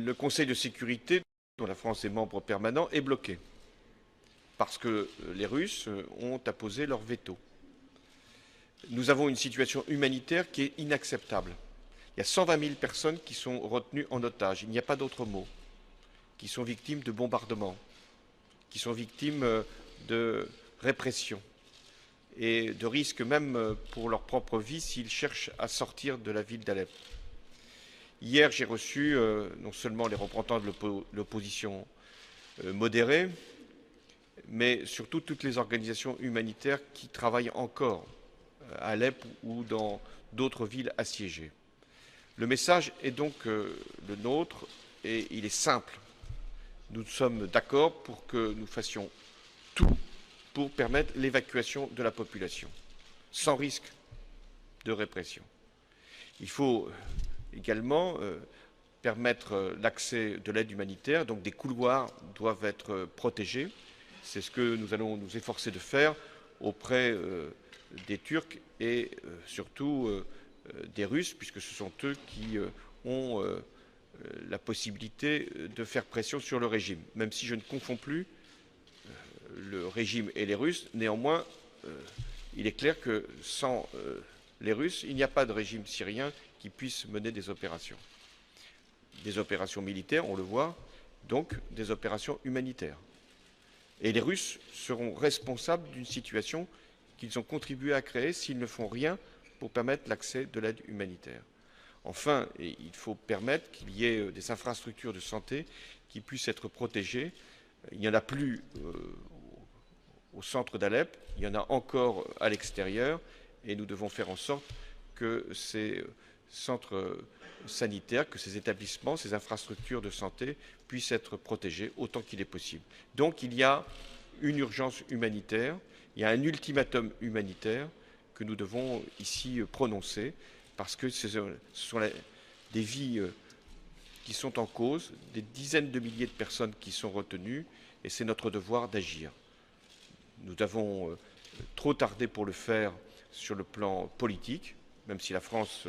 Le Conseil de sécurité, dont la France est membre permanent, est bloqué parce que les Russes ont apposé leur veto. Nous avons une situation humanitaire qui est inacceptable. Il y a 120 000 personnes qui sont retenues en otage, il n'y a pas d'autre mot, qui sont victimes de bombardements, qui sont victimes de répression et de risques même pour leur propre vie s'ils cherchent à sortir de la ville d'Alep. Hier, j'ai reçu non seulement les représentants de l'opposition modérée, mais surtout toutes les organisations humanitaires qui travaillent encore à Alep ou dans d'autres villes assiégées. Le message est donc le nôtre et il est simple. Nous sommes d'accord pour que nous fassions tout pour permettre l'évacuation de la population, sans risque de répression. Il faut également permettre l'accès de l'aide humanitaire, donc des couloirs doivent être protégés. C'est ce que nous allons nous efforcer de faire auprès des Turcs et surtout des Russes, puisque ce sont eux qui ont la possibilité de faire pression sur le régime, même si je ne confonds plus le régime et les Russes. Néanmoins, il est clair que sans les Russes, il n'y a pas de régime syrien qui puisse mener des opérations. Des opérations militaires, on le voit, donc des opérations humanitaires. Et les Russes seront responsables d'une situation qu'ils ont contribué à créer s'ils ne font rien pour permettre l'accès de l'aide humanitaire. Enfin, il faut permettre qu'il y ait des infrastructures de santé qui puissent être protégées. Il n'y en a plus au centre d'Alep, il y en a encore à l'extérieur et nous devons faire en sorte que ces centres sanitaires, que ces établissements, ces infrastructures de santé puissent être protégés autant qu'il est possible. Donc il y a une urgence humanitaire, il y a un ultimatum humanitaire que nous devons ici prononcer parce que ce sont des vies qui sont en cause, des dizaines de milliers de personnes qui sont retenues et c'est notre devoir d'agir. Nous avons trop tardé pour le faire sur le plan politique, même si la France,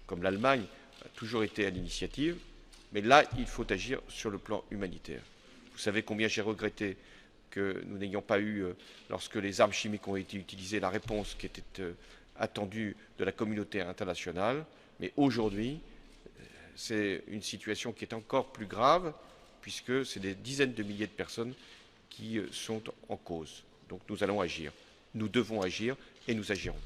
comme l'Allemagne, a toujours été à l'initiative. Mais là, il faut agir sur le plan humanitaire. Vous savez combien j'ai regretté que nous n'ayons pas eu, lorsque les armes chimiques ont été utilisées, la réponse qui était attendue de la communauté internationale. Mais aujourd'hui, c'est une situation qui est encore plus grave, puisque c'est des dizaines de milliers de personnes qui sont en cause. Donc nous allons agir. Nous devons agir et nous agirons.